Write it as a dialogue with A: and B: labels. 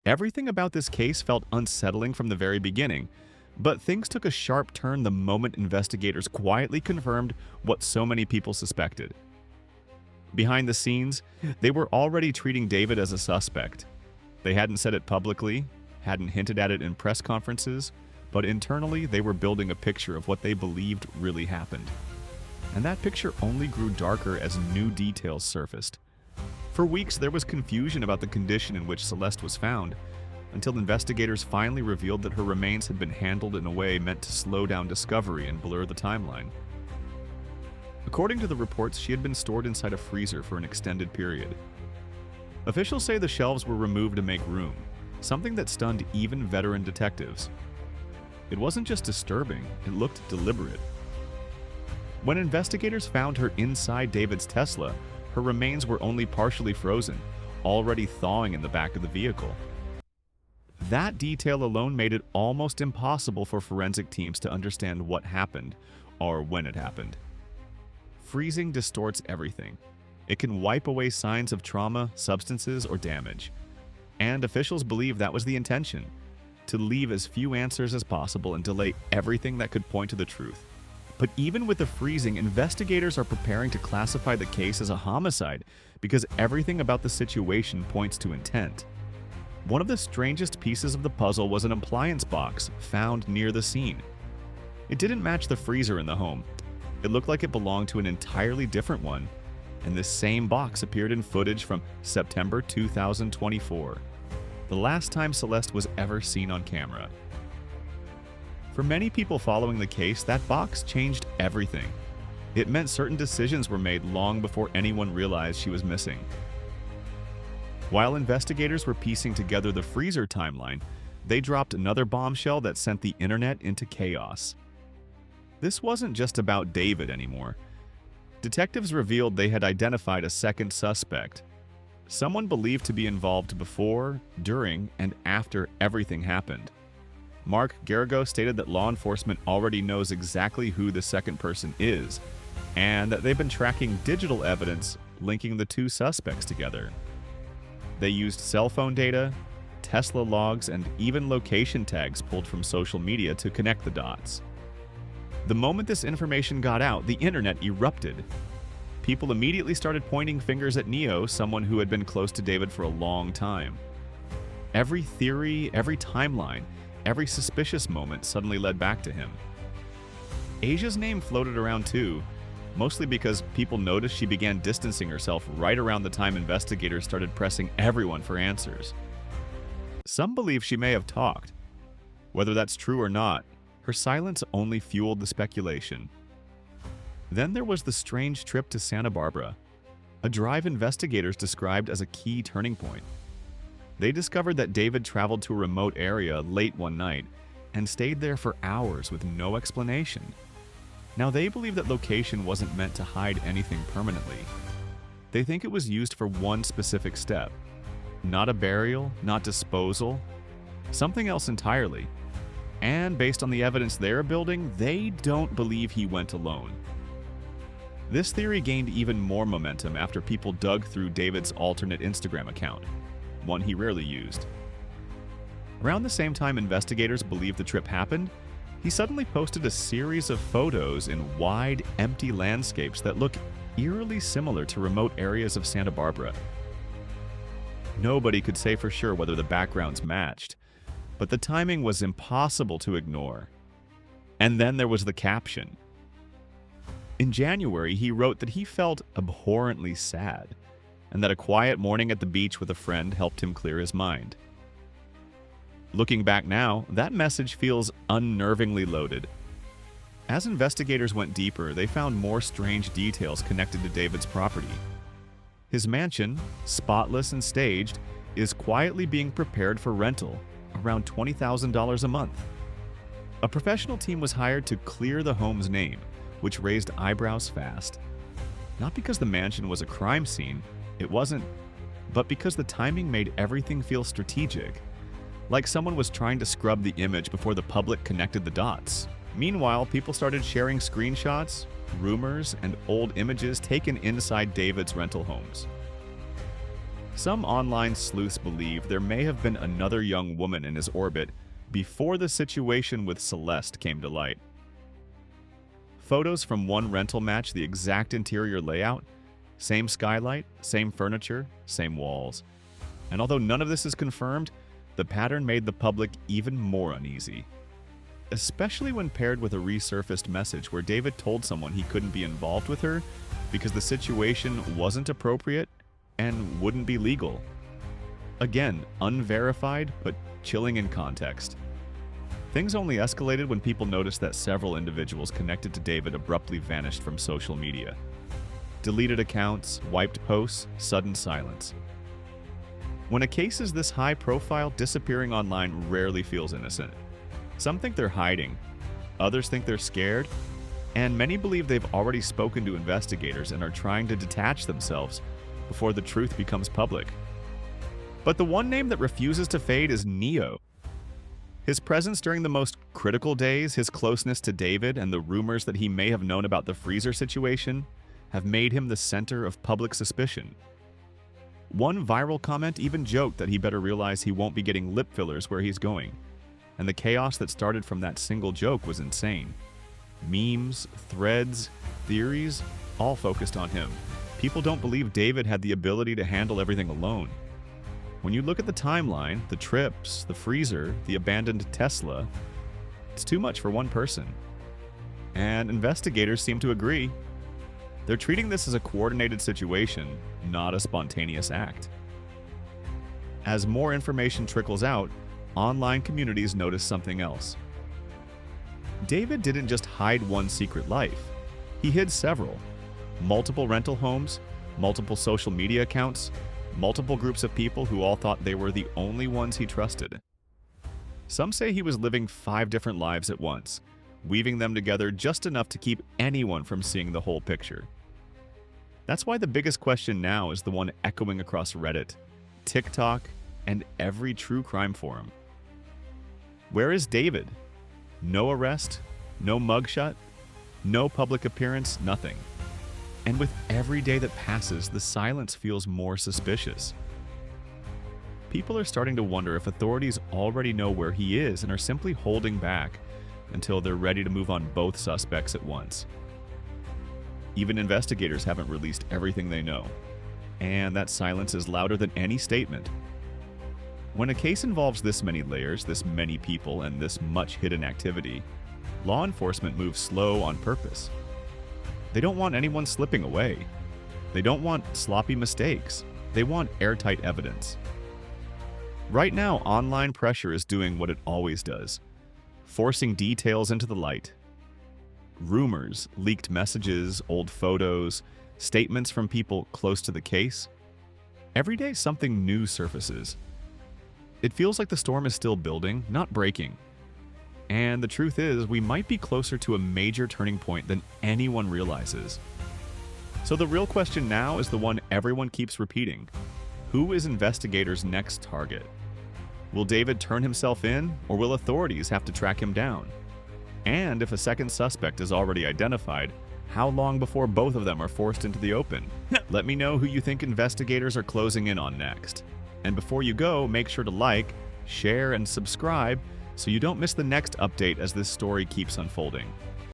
A: Everything about this case felt unsettling from the very beginning, but things took a sharp turn the moment investigators quietly confirmed what so many people suspected. Behind the scenes, they were already treating David as a suspect. They hadn't said it publicly, hadn't hinted at it in press conferences, but internally they were building a picture of what they believed really happened. And that picture only grew darker as new details surfaced. For weeks, there was confusion about the condition in which Celeste was found, until investigators finally revealed that her remains had been handled in a way meant to slow down discovery and blur the timeline. According to the reports, she had been stored inside a freezer for an extended period. Officials say the shelves were removed to make room, something that stunned even veteran detectives. It wasn't just disturbing, it looked deliberate. When investigators found her inside David's Tesla, her remains were only partially frozen, already thawing in the back of the vehicle. That detail alone made it almost impossible for forensic teams to understand what happened, or when it happened. Freezing distorts everything. It can wipe away signs of trauma, substances, or damage. And officials believe that was the intention, to leave as few answers as possible and delay everything that could point to the truth. But even with the freezing, investigators are preparing to classify the case as a homicide because everything about the situation points to intent. One of the strangest pieces of the puzzle was an appliance box found near the scene. It didn't match the freezer in the home. It looked like it belonged to an entirely different one, and this same box appeared in footage from September 2024, the last time Celeste was ever seen on camera. For many people following the case, that box changed everything. It meant certain decisions were made long before anyone realized she was missing. While investigators were piecing together the freezer timeline, they dropped another bombshell that sent the internet into chaos. This wasn't just about David anymore. Detectives revealed they had identified a second suspect, someone believed to be involved before, during, and after everything happened. Mark Garrigo stated that law enforcement already knows exactly who the second person is, and that they've been tracking digital evidence linking the two suspects together. They used cell phone data, Tesla logs, and even location tags pulled from social media to connect the dots. The moment this information got out, the internet erupted. People immediately started pointing fingers at Neo, someone who had been close to David for a long time. Every theory, every timeline, every suspicious moment suddenly led back to him. Asia's name floated around too, mostly because people noticed she began distancing herself right around the time investigators started pressing everyone for answers. Some believe she may have talked. Whether that's true or not, her silence only fueled the speculation. Then there was the strange trip to Santa Barbara, a drive investigators described as a key turning point. They discovered that David traveled to a remote area late one night and stayed there for hours with no explanation. Now, they believe that location wasn't meant to hide anything permanently. They think it was used for one specific step. Not a burial, not disposal, something else entirely. And based on the evidence they're building, they don't believe he went alone. This theory gained even more momentum after people dug through David's alternate Instagram account, one he rarely used. Around the same time investigators believed the trip happened, he suddenly posted a series of photos in wide, empty landscapes that look eerily similar to remote areas of Santa Barbara. Nobody could say for sure whether the backgrounds matched, but the timing was impossible to ignore. And then there was the caption. In January, he wrote that he felt abhorrently sad, and that a quiet morning at the beach with a friend helped him clear his mind. Looking back now, that message feels unnervingly loaded. As investigators went deeper, they found more strange details connected to David's property. His mansion, spotless and staged, is quietly being prepared for rental, around $20,000 a month. A professional team was hired to clear the home's name, which raised eyebrows fast. Not because the mansion was a crime scene, it wasn't, but because the timing made everything feel strategic, like someone was trying to scrub the image before the public connected the dots. Meanwhile, people started sharing screenshots, rumors, and old images taken inside David's rental homes. Some online sleuths believe there may have been another young woman in his orbit before the situation with Celeste came to light. Photos from one rental match the exact interior layout, same skylight, same furniture, same walls. And although none of this is confirmed, the pattern made the public even more uneasy. Especially when paired with a resurfaced message where David told someone he couldn't be involved with her because the situation wasn't appropriate and wouldn't be legal. Again, unverified, but chilling in context. Things only escalated when people noticed that several individuals connected to David abruptly vanished from social media. Deleted accounts, wiped posts, sudden silence. When a case is this high profile, disappearing online rarely feels innocent. Some think they're hiding, others think they're scared, and many believe they've already spoken to investigators and are trying to detach themselves before the truth becomes public. But the one name that refuses to fade is Neo. His presence during the most critical days, his closeness to David, and the rumors that he may have known about the freezer situation have made him the center of public suspicion. One viral comment even joked that he better realize he won't be getting lip fillers where he's going. And the chaos that started from that single joke was insane. Memes, threads, theories, all focused on him. People don't believe David had the ability to handle everything alone. When you look at the timeline, the trips, the freezer, the abandoned Tesla, it's too much for one person. And investigators seem to agree. They're treating this as a coordinated situation, not a spontaneous act. As more information trickles out, online communities notice something else. David didn't just hide one secret life. He hid several. Multiple rental homes, multiple social media accounts, multiple groups of people who all thought they were the only ones he trusted. Some say he was living 5 different lives at once, weaving them together just enough to keep anyone from seeing the whole picture. That's why the biggest question now is the one echoing across Reddit, TikTok, and every true crime forum. Where is David? No arrest, no mugshot, no public appearance, nothing. And with every day that passes, the silence feels more suspicious. People are starting to wonder if authorities already know where he is and are simply holding back until they're ready to move on both suspects at once. Even investigators haven't released everything they know, and that silence is louder than any statement. When a case involves this many layers, this many people, and this much hidden activity, law enforcement moves slow on purpose. They don't want anyone slipping away. They don't want sloppy mistakes. They want airtight evidence. Right now, online pressure is doing what it always does, forcing details into the light. Rumors, leaked messages, old photos, statements from people close to the case. Every day something new surfaces. It feels like the storm is still building, not breaking. And the truth is, we might be closer to a major turning point than anyone realizes. So the real question now is the one everyone keeps repeating. Who is investigators' next target? Will David turn himself in, or will authorities have to track him down? And if a second suspect is already identified, how long before both of them are forced into the open? Let me know who you think investigators are closing in on next. And before you go, make sure to like, share, and subscribe so you don't miss the next update as this story keeps unfolding.